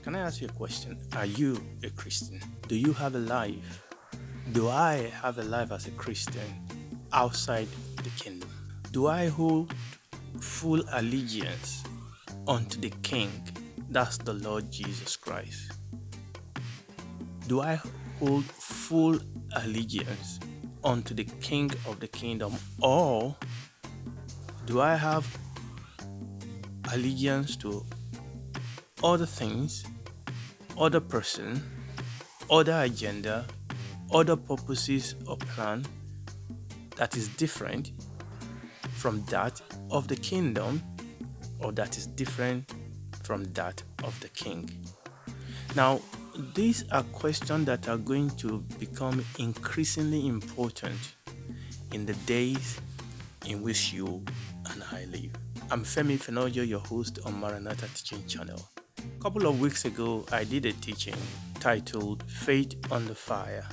Can I ask you a question? Are you a Christian? Do you have a life? Do I have a life as a Christian outside the kingdom? Do I hold full allegiance unto the King? That's the Lord Jesus Christ. Do I hold full allegiance unto the King of the kingdom, or do I have allegiance to other things, other person, other agenda, other purposes or plan that is different from that of the kingdom, or that is different from that of the king? Now, these are questions that are going to become increasingly important in the days in which you and I live. I'm Femi Fenojo, your host on Maranatha Teaching Channel. A couple of weeks ago, I did a teaching titled Faith Under Fire,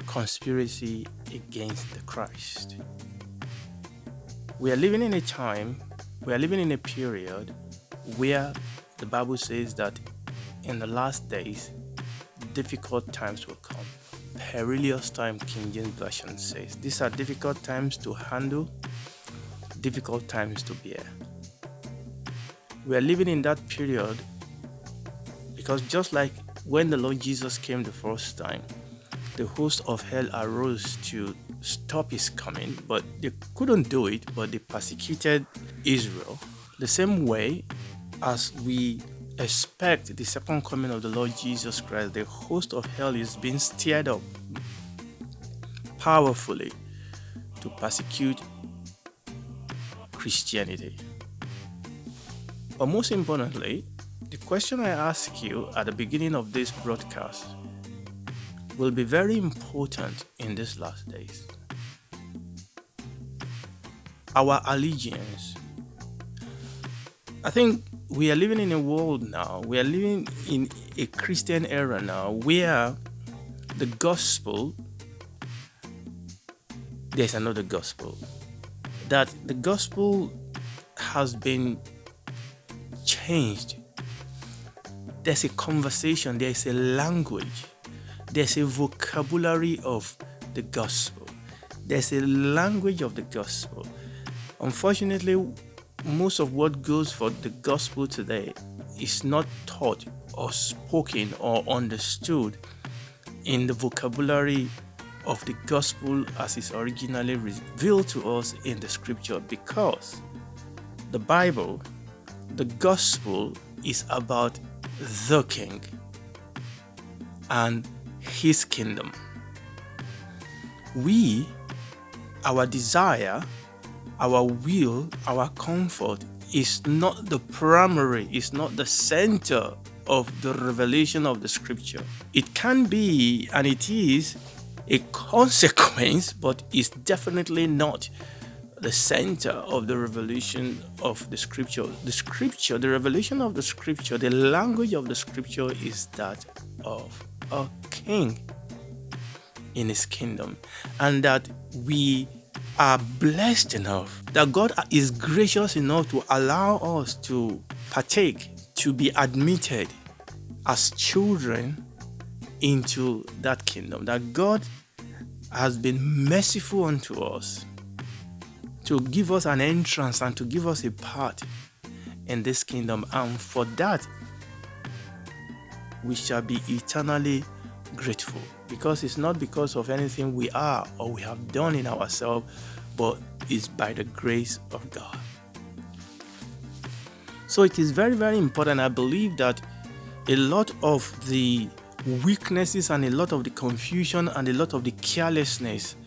Conspiracy Against the Christ. We are living in a period where the Bible says that in the last days, difficult times will come. Perilous time, King James Version says. These are difficult times to handle, difficult times to bear. We are living in that period because just like when the Lord Jesus came the first time, the host of hell arose to stop his coming, but they couldn't do it, but they persecuted Israel. The same way as we expect the second coming of the Lord Jesus Christ, the host of hell is being stirred up powerfully to persecute Christianity. But most importantly, the question I ask you at the beginning of this broadcast will be very important in these last days. Our allegiance. I think we are living in a world now, we are living in a Christian era now where the gospel, there's another gospel, that the gospel has been changed. There's a conversation, there's a language, there's a vocabulary of the gospel, there's a language of the gospel. Unfortunately, most of what goes for the gospel today is not taught or spoken or understood in the vocabulary of the gospel as is originally revealed to us in the scripture, because the Bible, the gospel, is about the King and his kingdom. Our desire, our will, our comfort is not the primary, is not the center of the revelation of the scripture. It can be, and it is, a consequence, but it's definitely not the center of the revelation of the scripture. The revelation of the scripture, the language of the scripture is that of a king in his kingdom, and that we are blessed enough, that God is gracious enough to allow us to partake, to be admitted as children into that kingdom, that God has been merciful unto us to give us an entrance and to give us a part in this kingdom. And for that, we shall be eternally grateful, because it's not because of anything we are or we have done in ourselves, but it's by the grace of God. So it is very, very important. I believe that a lot of the weaknesses and a lot of the confusion and a lot of the carelessness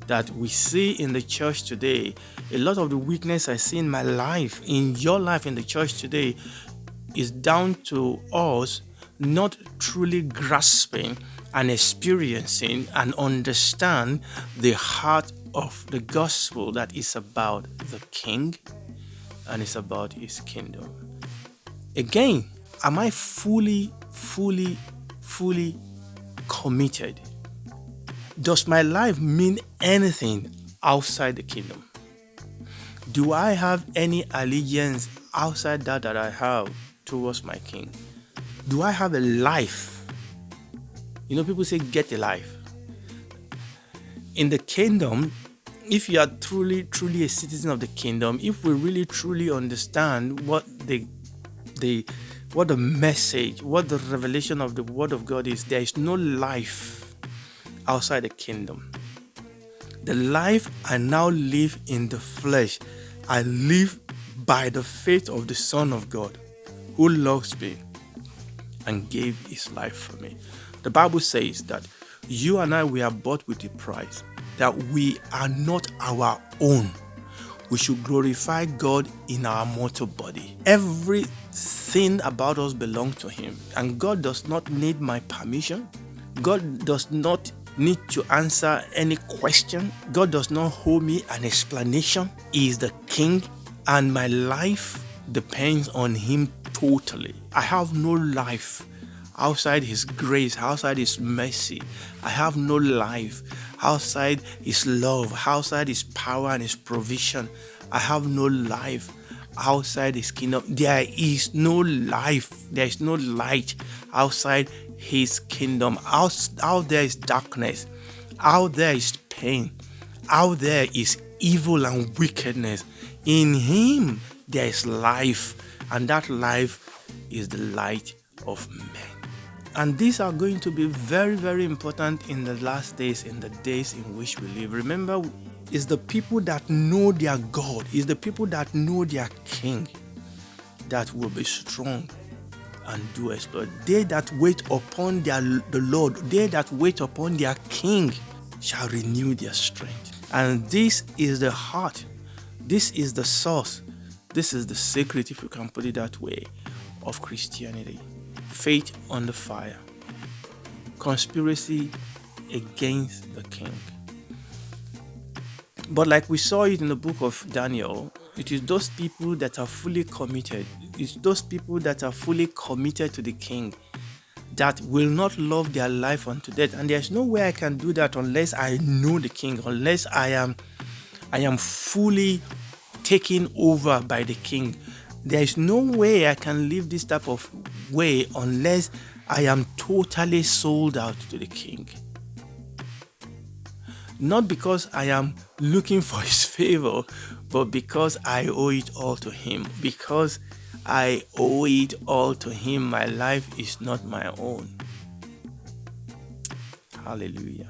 that we see in the church today, a lot of the weakness I see in my life, in your life, in the church today, is down to us not truly grasping and experiencing and understand the heart of the gospel, that is about the King and it's about his kingdom. Again, am I fully committed? Does my life mean anything outside the kingdom? Do I have any allegiance outside that I have towards my King? Do I have a life? You know, people say, get a life. In the kingdom, if you are truly a citizen of the kingdom, if we really truly understand what the message, what the revelation of the word of God is, there is no life outside the kingdom. The life I now live in the flesh, I live by the faith of the Son of God, who loves me and gave his life for me. The Bible says that you and I, we are bought with a price, that we are not our own. We should glorify God in our mortal body. Everything about us belongs to him, and God does not need my permission. God does not need to answer any question. God does not hold me an explanation. He is the king, and my life depends on him totally. I have no life outside his grace, outside his mercy. I have no life outside his love, outside his power and his provision. I have no life outside his kingdom. There is no life, there is no light outside his kingdom. Out there is darkness, out there is pain, out there is evil and wickedness. In him there is life, and that life is the light of men. And these are going to be very, very important in the last days, in the days in which we live. Remember, it's the people that know their God, it's the people that know their King that will be strong and do exploit. They that wait upon the Lord, they that wait upon their King shall renew their strength. And this is the heart, this is the source, this is the secret, if you can put it that way, of Christianity. Faith under fire, conspiracy against the king. But like we saw it in the book of Daniel, it is those people that are fully committed, it's those people that are fully committed to the king that will not love their life unto death. And there's no way I can do that unless I know the king, unless I am fully taken over by the king. There is no way I can live this type of way unless I am totally sold out to the king. Not because I am looking for his favor, but because I owe it all to him. Because I owe it all to him. My life is not my own. Hallelujah.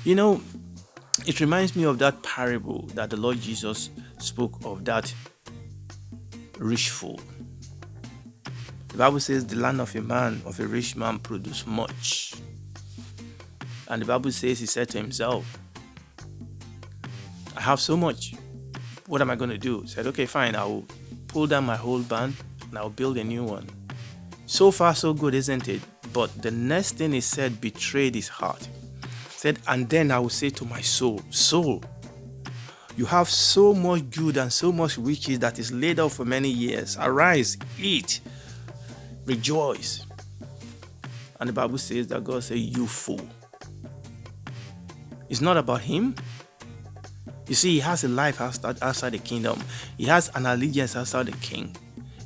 You know, it reminds me of that parable that the Lord Jesus spoke of, that rich fool. The Bible says the land of a rich man produced much. And the Bible says he said to himself, I have so much. What am I going to do? He said, okay, fine. I will pull down my whole barn and I'll build a new one. So far, so good, isn't it? But the next thing he said betrayed his heart. He said, and then I will say to my soul, soul, you have so much good and so much riches that is laid up for many years. Arise, eat, rejoice. And the Bible says that God said, you fool. It's not about him. You see, he has a life outside the kingdom. He has an allegiance outside the king.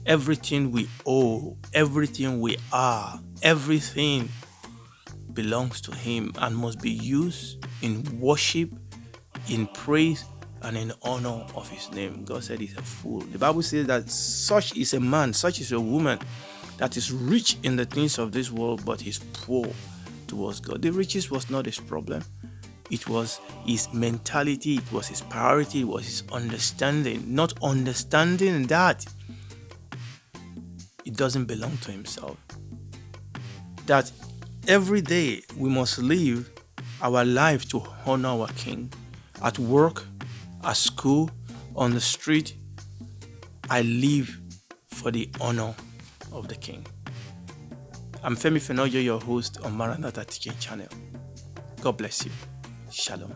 Everything we owe, everything we are, everything belongs to him and must be used in worship, in praise, and in honor of his name. God said he's a fool. The Bible says that such is a man, such is a woman that is rich in the things of this world, but is poor towards God. The riches was not his problem. It was his mentality, it was his priority, it was his understanding, not understanding that it doesn't belong to himself. That every day we must live our life to honor our King. At work, at school, on the street, I live for the honor of the King. I'm Femi Fenoyo, your host on Maranatha Teaching Channel. God bless you. Shalom.